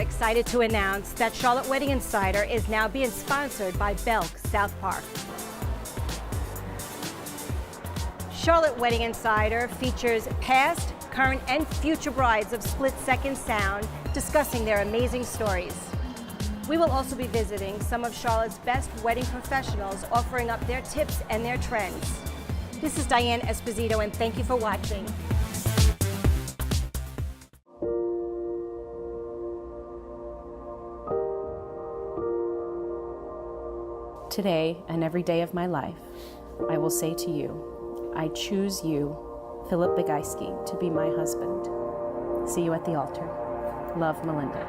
excited to announce that Charlotte Wedding Insider is now being sponsored by Belk South Park. Charlotte Wedding Insider features past, current, and future brides of split-second sound discussing their amazing stories. We will also be visiting some of Charlotte's best wedding professionals, offering up their tips and their trends. This is Diane Esposito, and thank you for watching. Today and every day of my life, I will say to you, I choose you, Philip Begeiski, to be my husband. See you at the altar. Love, Melinda.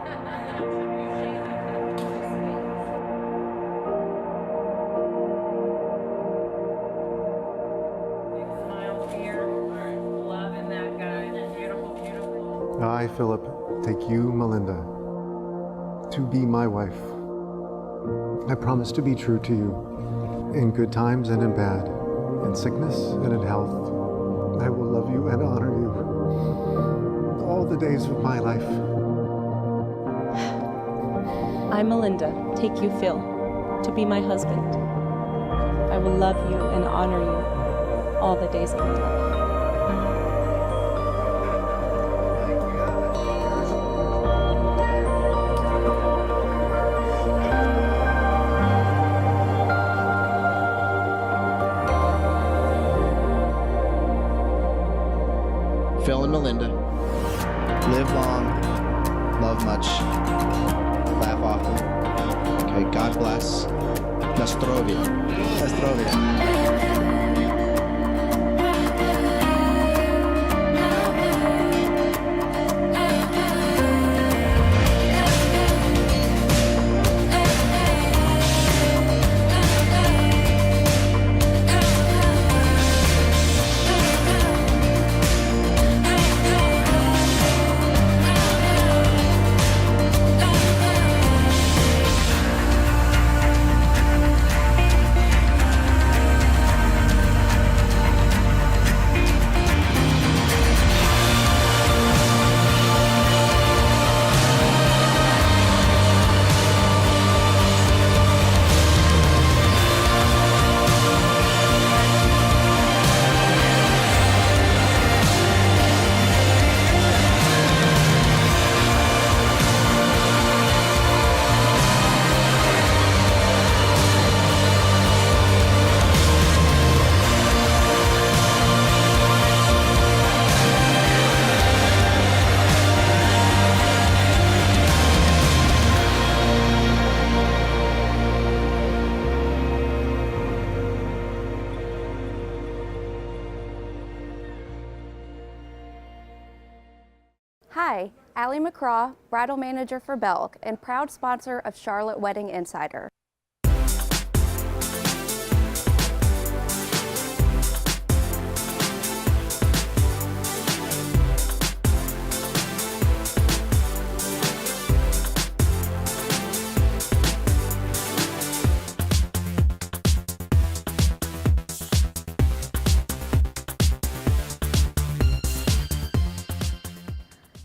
I, Philip, take you, Melinda, to be my wife. I promise to be true to you, in good times and in bad, in sickness and in health. I will love you and honor you all the days of my life. I, Melinda, take you, Phil, to be my husband. I will love you and honor you all the days of my life. Phil and Melinda, live long, love much, laugh often. Okay, God bless. Nastrovia. Nastrovia. Hi, Allie McCraw, Bridal Manager for Belk and proud sponsor of Charlotte Wedding Insider.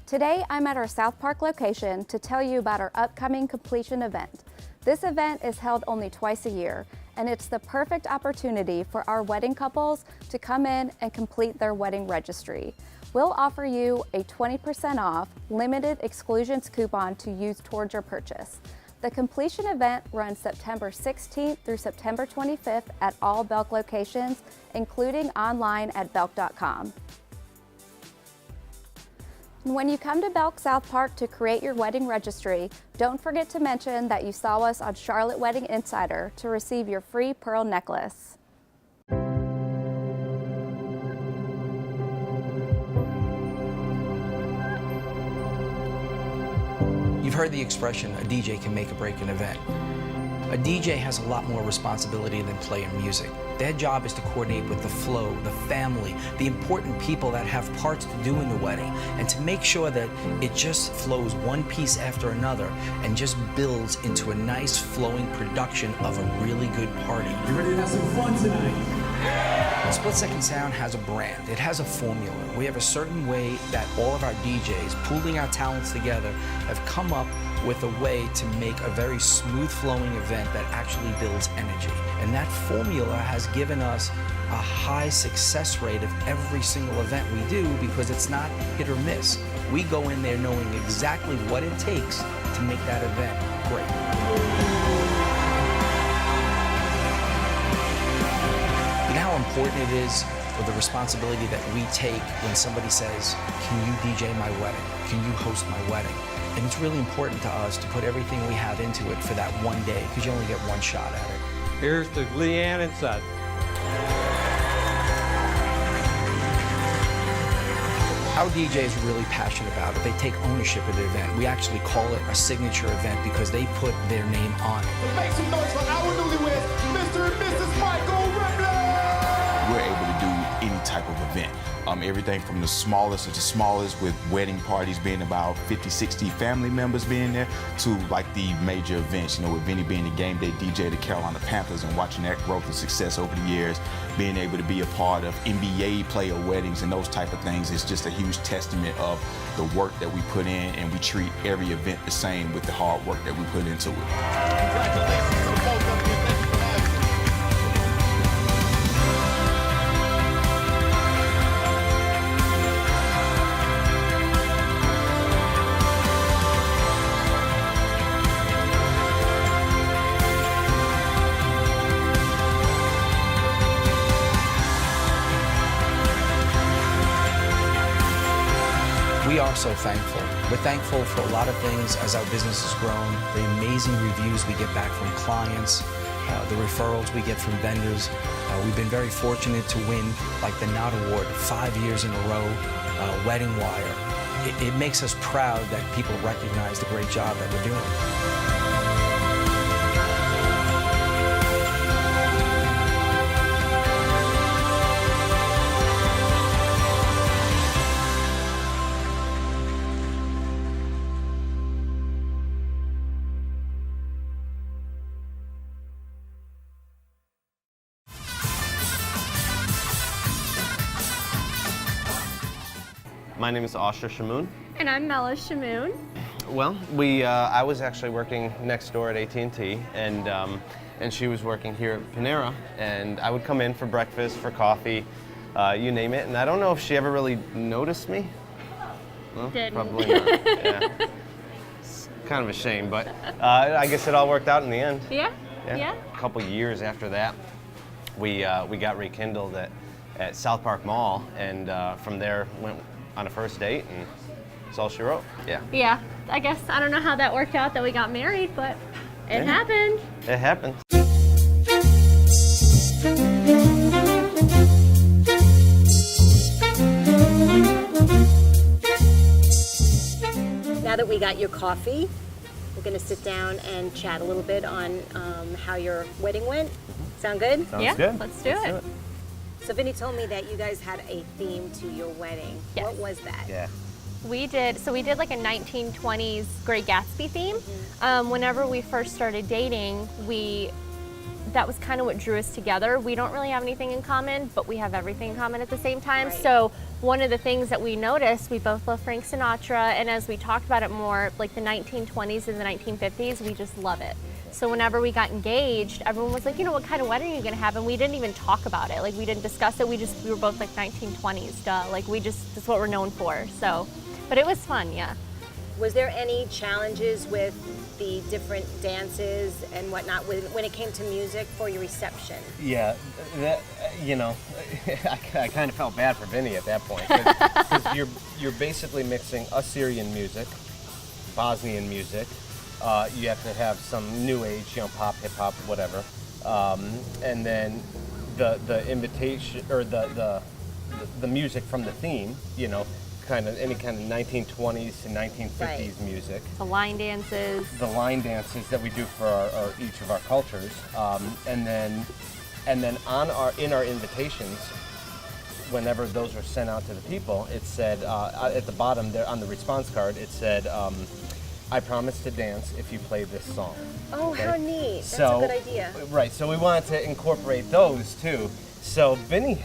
Today, I'm at our South Park location to tell you about our upcoming completion event. This event is held only twice a year, and it's the perfect opportunity for our wedding couples to come in and complete their wedding registry. We'll offer you a 20% off limited exclusions coupon to use towards your purchase. The completion event runs September 16th through September 25th at all Belk locations, including online at belk.com. When you come to Belk South Park to create your wedding registry, don't forget to mention that you saw us on Charlotte Wedding Insider to receive your free pearl necklace. You've heard the expression, a DJ can make or break an event. A DJ has a lot more responsibility than playing music. Their job is to coordinate with the flow, the family, the important people that have parts to do in the wedding, and to make sure that it just flows one piece after another and just builds into a nice flowing production of a really good party. You ready to have some fun tonight? Split Second Sound has a brand. It has a formula. We have a certain way that all of our DJs, pooling our talents together, have come up with a way to make a very smooth flowing event that actually builds energy. And that formula has given us a high success rate of every single event we do because it's not hit or miss. We go in there knowing exactly what it takes to make that event great. You know how important it is, or the responsibility that we take when somebody says, can you DJ my wedding? Can you host my wedding? And it's really important to us to put everything we have into it for that one day, because you only get one shot at it. Here's to Leanne and Sutton. Our DJs are really passionate about it. They take ownership of the event. We actually call it a signature event because they put their name on it. Make some noise for our newlyweds, Mr. and Mrs. Michael Ripley! We're able to do any type of event. Everything from the smallest of the smallest, with wedding parties being about 50, 60 family members being there, to like the major events, with Vinny being the game day DJ of the Carolina Panthers and watching that growth and success over the years, being able to be a part of NBA player weddings and those type of things is just a huge testament of the work that we put in, and we treat every event the same with the hard work that we put into it. Congratulations to the both of you. Thank you for having me. We are so thankful. We're thankful for a lot of things as our business has grown, the amazing reviews we get back from clients, the referrals we get from vendors. We've been very fortunate to win like the Knot Award 5 years in a row, Wedding Wire. It makes us proud that people recognize the great job that we're doing. My name is Osher Shamoon. And I'm Mela Shamoon. Well, I was actually working next door at AT&T, and she was working here at Panera, and I would come in for breakfast, for coffee, you name it, and I don't know if she ever really noticed me. Well, Didn't. probably not. Yeah. It's kind of a shame, but I guess it all worked out in the end. Yeah? Yeah. A couple years after that, we got rekindled at South Park Mall, and from there went on a first date, and that's all she wrote. Yeah. Yeah. I guess I don't know how that worked out that we got married, but it happened. It happened. Now that we got your coffee, we're going to sit down and chat a little bit on how your wedding went. Sound good? Sounds Yeah, good. let's do it. So Vinny told me that you guys had a theme to your wedding. Yes. What was that? Yeah. We did like a 1920s Great Gatsby theme. Whenever we first started dating, that was kind of what drew us together. We don't really have anything in common, but we have everything in common at the same time. Right. So one of the things that we noticed, we both love Frank Sinatra, and as we talked about it more, like the 1920s and the 1950s, we just love it. So whenever we got engaged, everyone was like, what kind of wedding are you gonna have? And we didn't even talk about it. Like, we didn't discuss it. We were both like 1920s, duh. Like, that's what we're known for. So, but it was fun, yeah. Was there any challenges with the different dances and whatnot when it came to music for your reception? Yeah, that, I kind of felt bad for Vinny at that point, because you're basically mixing Assyrian music, Bosnian music. You have to have some new age, pop, hip hop, whatever, and then the invitation or the music from the theme, kind of any kind of 1920s to 1950s Right. music. The line dances. The line dances that we do for each of our cultures, and then in our invitations, whenever those were sent out to the people, it said at the bottom there on the response card, it said, "I promise to dance if you play this song." Oh, Okay? how neat. That's So, a good idea. Right. So we wanted to incorporate those too. So Vinny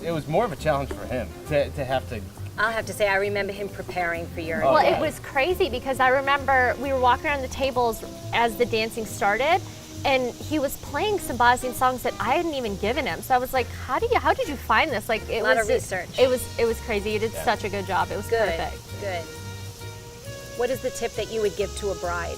it was more of a challenge for him to have to. I'll have to say, I remember him preparing for your Well, event. it was crazy because I remember we were walking around the tables as the dancing started, and he was playing some Bosnian songs that I hadn't even given him. So I was like, how did you find this? Like, it a lot was of research. It was crazy. You did such a good job. It was perfect. Good. What is the tip that you would give to a bride?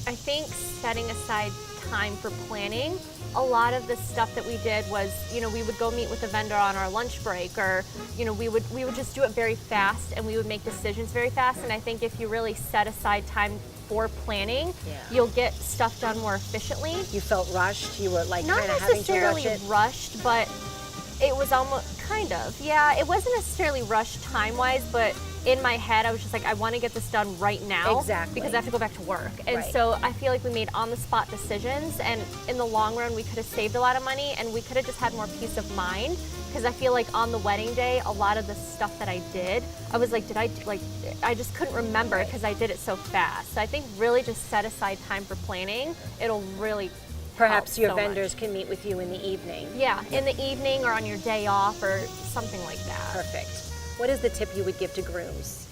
I think setting aside time for planning. A lot of the stuff that we did was, we would go meet with a vendor on our lunch break, or, we would just do it very fast, and we would make decisions very fast. And I think if you really set aside time for planning, you'll get stuff done more efficiently. You felt rushed? You were like Not kind of having to rush necessarily it? rushed, but it was almost kind of. Yeah, it wasn't necessarily rushed time-wise, but in my head, I was just like, I want to get this done right now. Exactly. Because I have to go back to work. And Right. so I feel like we made on-the-spot decisions, and in the long run, we could have saved a lot of money, and we could have just had more peace of mind. Because I feel like on the wedding day, a lot of the stuff that I did, I was like, I just couldn't remember it because I did it so fast. So I think really just set aside time for planning. It'll really Perhaps help your so vendors much. can meet with you in the evening. Yeah, in the evening or on your day off or something like that. Perfect. What is the tip you would give to grooms?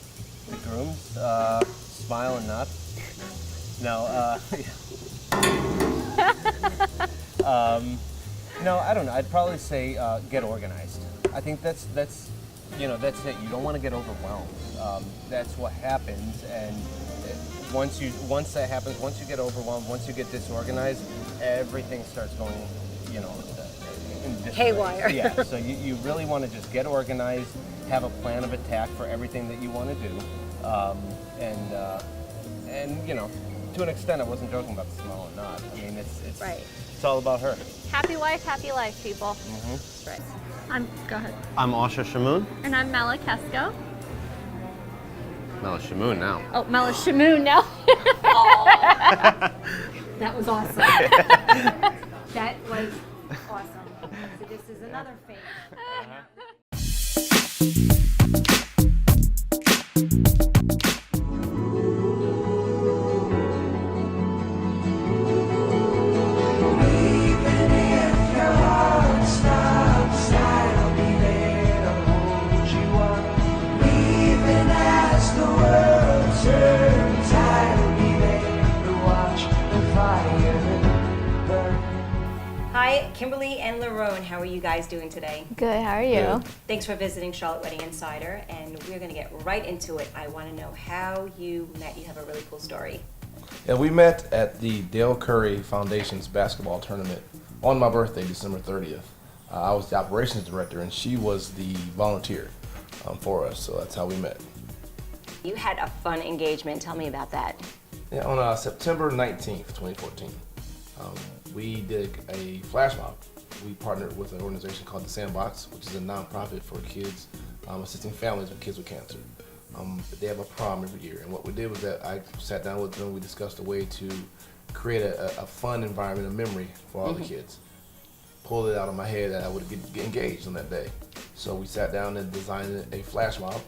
The grooms, smile and nod. No, no, I don't know. I'd probably say get organized. I think that's it. You don't want to get overwhelmed. That's what happens, and once that happens, once you get overwhelmed, once you get disorganized, everything starts going, in disarray. Haywire. Yeah. So you really want to just get organized, have a plan of attack for everything that you want to do, and to an extent, I wasn't joking about the smile and nod. I mean, it's Right. It's all about her. Happy wife, happy life, people. That's right. Go ahead. I'm Asha Shamoon. And I'm Mela Kesko. Mela Shamoon now. Oh, Mela Shamoon now. That was awesome. That was awesome. So this is another phase. Hi, Kimberly and Lerone. How are you guys doing today? Good, how are you? Thanks for visiting Charlotte Wedding Insider, and we're going to get right into it. I want to know how you met. You have a really cool story. Yeah, we met at the Dale Curry Foundation's basketball tournament on my birthday, December 30th. I was the operations director, and she was the volunteer for us, so that's how we met. You had a fun engagement. Tell me about that. Yeah, on September 19th, 2014, we did a flash mob. We partnered with an organization called The Sandbox, which is a nonprofit for kids assisting families with kids with cancer. They have a prom every year, and what we did was that I sat down with them. We discussed a way to create a fun environment, a memory for all the kids. Pulled it out of my head that I would get engaged on that day. So we sat down and designed a flash mob.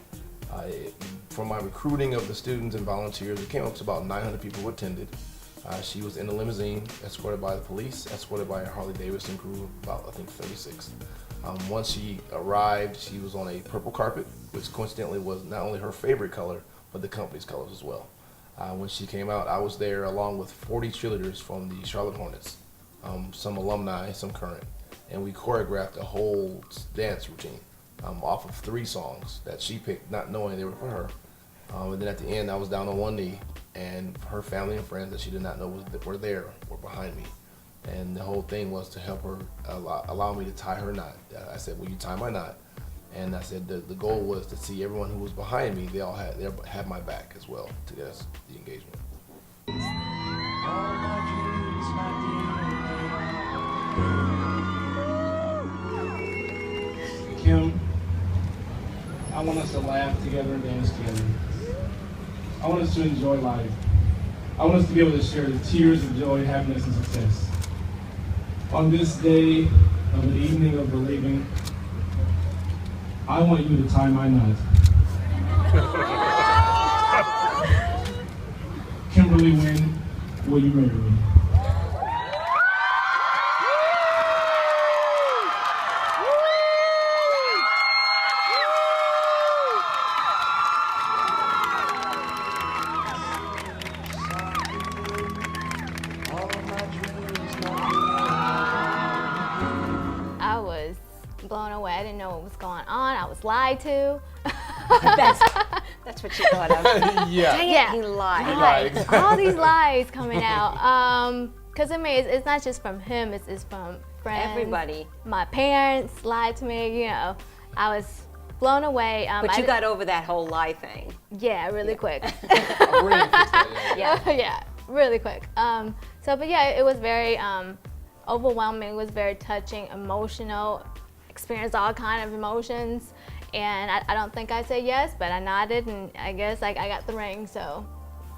From my recruiting of the students and volunteers, it came up to about 900 people who attended. She was in a limousine, escorted by the police, escorted by a Harley Davidson crew, about I think 36. Once she arrived, she was on a purple carpet, which coincidentally was not only her favorite color, but the company's colors as well. When she came out, I was there along with 40 cheerleaders from the Charlotte Hornets, some alumni, some current, and we choreographed a whole dance routine off of 3 songs that she picked, not knowing they were for her. And then at the end, I was down on one knee, and her family and friends that she did not know were behind me. And the whole thing was to help her, allow me to tie her knot. I said, will you tie my knot? And I said the goal was to see everyone who was behind me, they had my back as well to get us the engagement. Kim, I want us to laugh together and dance together. I want us to enjoy life. I want us to be able to share the tears of joy, happiness, and success. On this day of an evening of believing, I want you to tie my knot. Kimberly Wynn, will you marry me? blown away. I didn't know what was going on. I was lied to. That's what you thought of. Yeah. Dang it, Yeah. he lied. He lied. All these lies coming out. Because I mean, it's not just from him, it's from friends. Everybody. My parents lied to me, you know. I was blown away. But you got over that whole lie thing. Yeah, really quick. Yeah. Really quick. But yeah, it was very overwhelming. It was very touching, emotional, experienced all kind of emotions. And I don't think I said yes, but I nodded, and I guess I got the ring, so.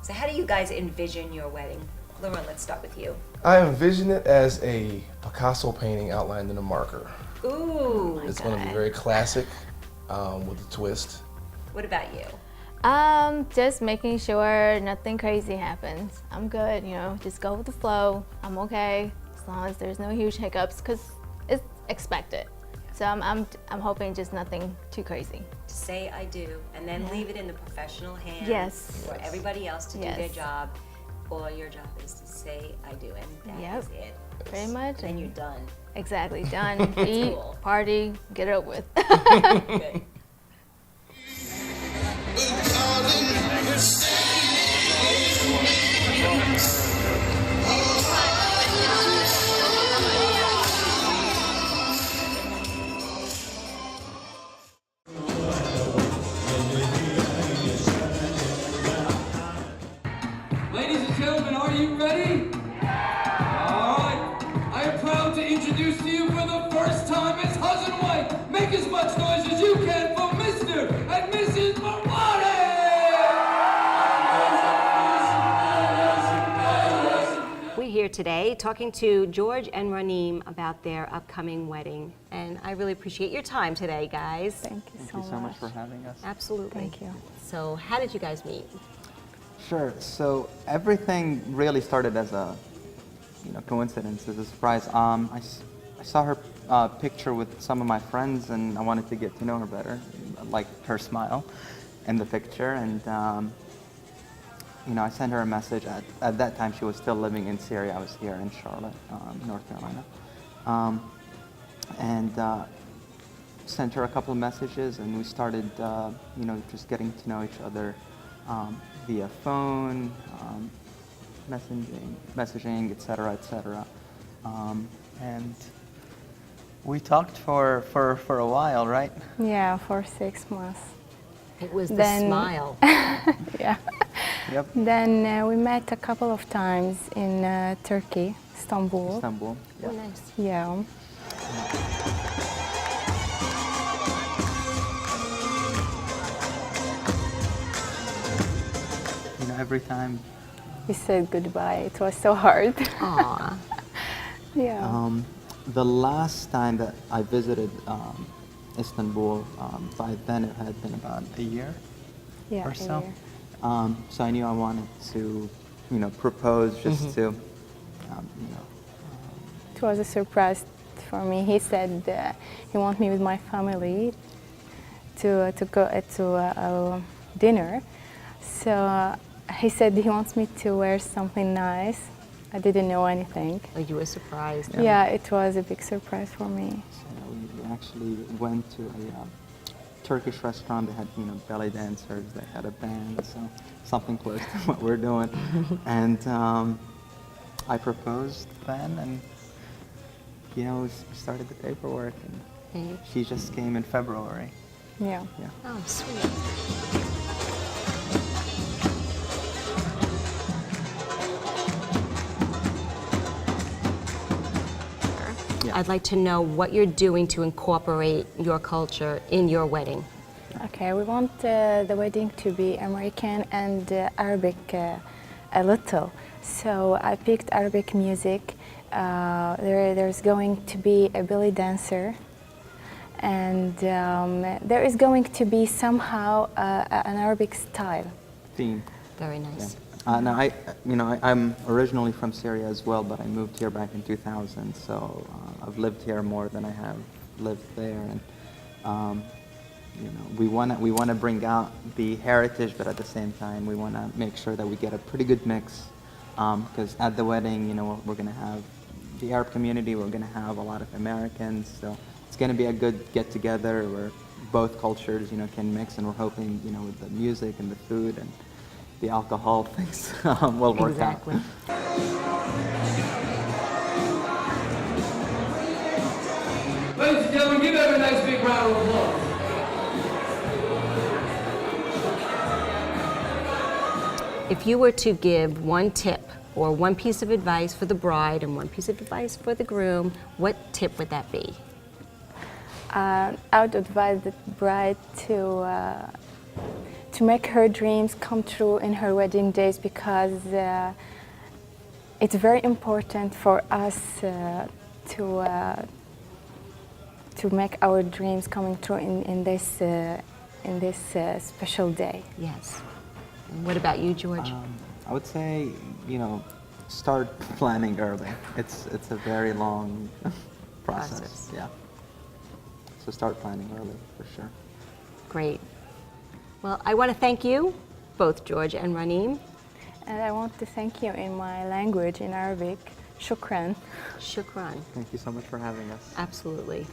So how do you guys envision your wedding? Lauren, let's start with you. I envision it as a Picasso painting outlined in a marker. Ooh. It's going to be very classic with a twist. What about you? Just making sure nothing crazy happens. I'm good, you know, just go with the flow. I'm okay, as long as there's no huge hiccups, because it's expected. So I'm hoping just nothing too crazy. Say I do, and then leave it in the professional hands for everybody else to do their job. All your job is to say I do, and that is it. Pretty much. And you're done. Exactly, done. Eat, party, get it over with. Good. Ladies and gentlemen, are you ready? All right. I am proud to introduce to you for the first time as husband and wife. Make as much noise as you can for Mr. and Mrs. We're here today talking to George and Raneem about their upcoming wedding. And I really appreciate your time today, guys. Thank you Thank you so much for having us. Absolutely. Thank you. So how did you guys meet? Sure. So everything really started as a, coincidence, as a surprise. I saw her picture with some of my friends, and I wanted to get to know her better. I liked her smile in the picture, and I sent her a message. At that time, she was still living in Syria. I was here in Charlotte, North Carolina, and sent her a couple of messages, and we started, just getting to know each other via phone, messaging, etc., etc. And we talked for a while, right? Yeah, for 6 months. It was the smile. Yeah. Yep. Then we met a couple of times in Turkey, Istanbul. Istanbul. Oh, nice. Yeah. Every time We said goodbye. It was so hard. Aww. Yeah. The last time that I visited Istanbul, by then it had been about a year Yeah, or a so. year. So I knew I wanted to, propose just to, It was a surprise for me. He said he wanted me with my family to go to a dinner. So he said he wants me to wear something nice. I didn't know anything. Oh, you were surprised. Yeah, it was a big surprise for me. So we actually went to a Turkish restaurant. They had, belly dancers. They had a band, so something close to what we're doing. And I proposed then, and we started the paperwork, and she just came in February. Yeah. Yeah. Oh, sweet. I'd like to know what you're doing to incorporate your culture in your wedding. Okay, we want the wedding to be American and Arabic a little. So I picked Arabic music. There's going to be a belly dancer, and there is going to be somehow an Arabic style Theme. Very nice. Now, I'm originally from Syria as well, but I moved here back in 2000, so I've lived here more than I have lived there, and we want to bring out the heritage, but at the same time, we want to make sure that we get a pretty good mix, because at the wedding, we're going to have the Arab community, we're going to have a lot of Americans, so it's going to be a good get-together where both cultures, can mix, and we're hoping, with the music and the food and the alcohol, things will work out. Exactly. Ladies and gentlemen, give them a nice big round of applause. If you were to give one tip or one piece of advice for the bride and one piece of advice for the groom, what tip would that be? I would advise the bride to make her dreams come true in her wedding days, because it's very important for us to make our dreams coming true in this special day. Yes. And what about you, George? I would say, start planning early. It's a very long process. Yeah. So start planning early, for sure. Great. Well, I want to thank you, both George and Ranim. And I want to thank you in my language, in Arabic. Shukran. Shukran. Thank you so much for having us. Absolutely.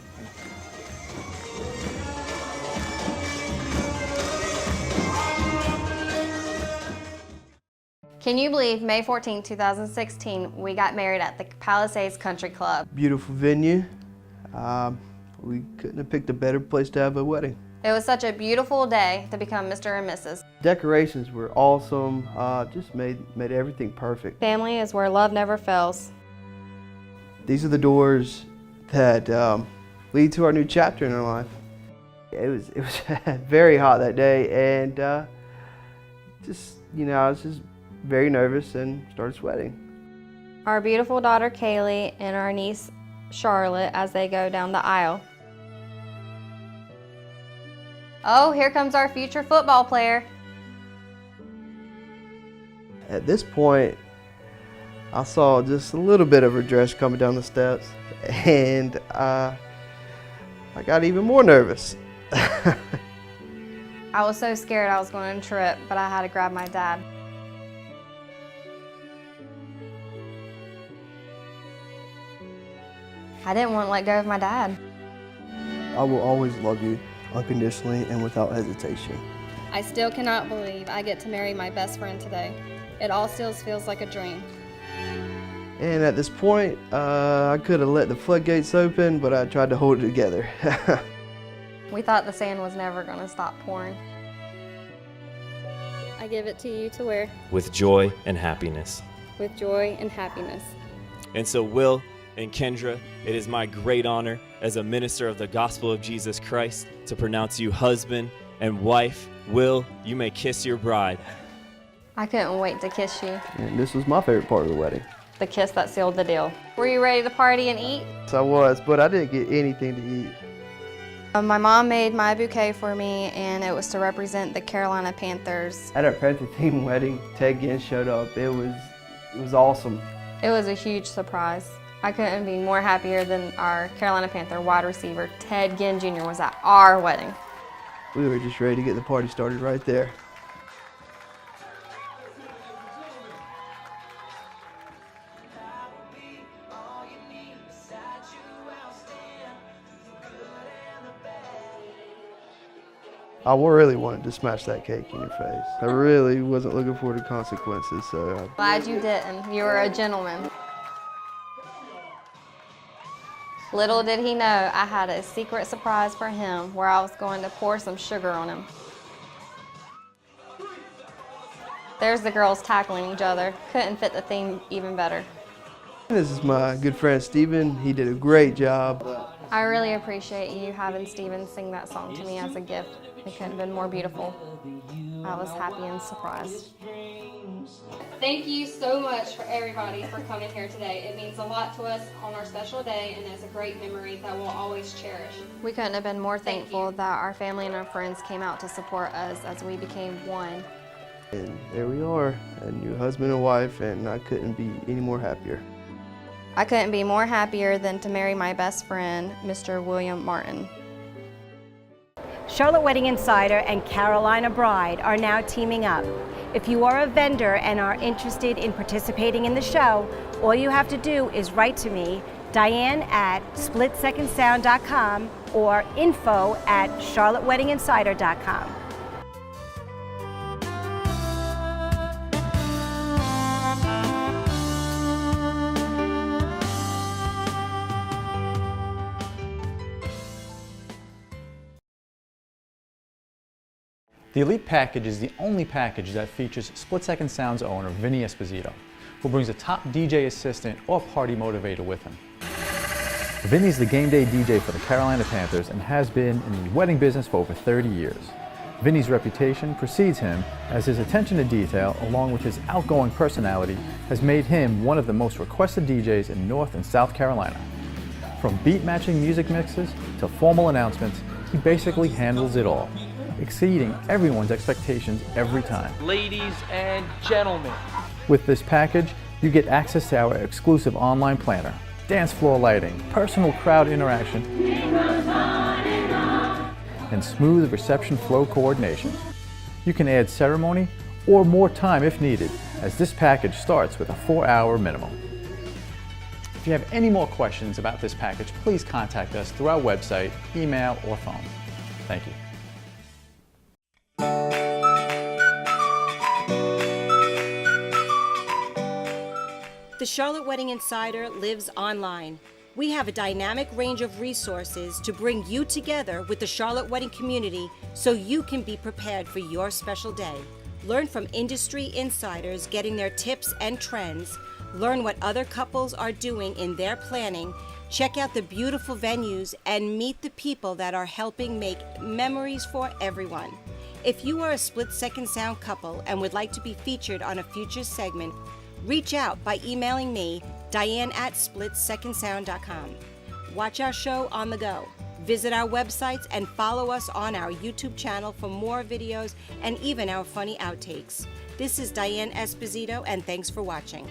Can you believe May 14, 2016, we got married at the Palisades Country Club? Beautiful venue. We couldn't have picked a better place to have a wedding. It was such a beautiful day to become Mr. and Mrs. Decorations were awesome, just made everything perfect. Family is where love never fails. These are the doors that lead to our new chapter in our life. It was very hot that day, and I was just very nervous and started sweating. Our beautiful daughter Kaylee and our niece Charlotte as they go down the aisle. Oh, here comes our future football player. At this point, I saw just a little bit of her dress coming down the steps, and I got even more nervous. I was so scared I was going to trip, but I had to grab my dad. I didn't want to let go of my dad. I will always love you unconditionally and without hesitation. I still cannot believe I get to marry my best friend today. It all still feels like a dream. And at this point, I could have let the floodgates open, but I tried to hold it together. We thought the sand was never going to stop pouring. I give it to you to wear. With joy and happiness. With joy and happiness. And so, Will and Kendra, it is my great honor as a minister of the gospel of Jesus Christ to pronounce you husband and wife. Will, you may kiss your bride. I couldn't wait to kiss you. And this was my favorite part of the wedding. The kiss that sealed the deal. Were you ready to party and eat? So I was, but I didn't get anything to eat. My mom made my bouquet for me, and it was to represent the Carolina Panthers. At our Panther theme wedding, Ted Ginn showed up. It was awesome. It was a huge surprise. I couldn't be more happier than our Carolina Panther wide receiver, Ted Ginn Jr. was at our wedding. We were just ready to get the party started right there. I really wanted to smash that cake in your face. I really wasn't looking forward to consequences, so. Glad you didn't. You were a gentleman. Little did he know I had a secret surprise for him where I was going to pour some sugar on him. There's the girls tackling each other. Couldn't fit the theme even better. This is my good friend Steven. He did a great job. I really appreciate you having Steven sing that song to me as a gift. It couldn't have been more beautiful. I was happy and surprised. Thank you so much for everybody for coming here today. It means a lot to us on our special day, and it's a great memory that we'll always cherish. We couldn't have been more thankful that our family and our friends came out to support us as we became one. And there we are, a new husband and wife, and I couldn't be any more happier. I couldn't be more happier than to marry my best friend, Mr. William Martin. Charlotte Wedding Insider and Carolina Bride are now teaming up. If you are a vendor and are interested in participating in the show, all you have to do is write to me Diane@splitsecondsound.com or info@charlotteweddinginsider.com. The Elite Package is the only package that features Split Second Sound's owner, Vinny Esposito, who brings a top DJ assistant or party motivator with him. Vinny's the game day DJ for the Carolina Panthers and has been in the wedding business for over 30 years. Vinny's reputation precedes him as his attention to detail, along with his outgoing personality, has made him one of the most requested DJs in North and South Carolina. From beat-matching music mixes to formal announcements, he basically handles it all, exceeding everyone's expectations every time. Ladies and gentlemen. With this package, you get access to our exclusive online planner, dance floor lighting, personal crowd interaction, and smooth reception flow coordination. You can add ceremony or more time if needed, as this package starts with a 4-hour minimum. If you have any more questions about this package, please contact us through our website, email, or phone. Thank you. The Charlotte Wedding Insider lives online. We have a dynamic range of resources to bring you together with the Charlotte wedding community so you can be prepared for your special day. Learn from industry insiders getting their tips and trends. Learn what other couples are doing in their planning. Check out the beautiful venues and meet the people that are helping make memories for everyone. If you are a Split Second Sound couple and would like to be featured on a future segment, reach out by emailing me, Diane@splitsecondsound.com. Watch our show on the go. Visit our websites and follow us on our YouTube channel for more videos and even our funny outtakes. This is Diane Esposito, and thanks for watching.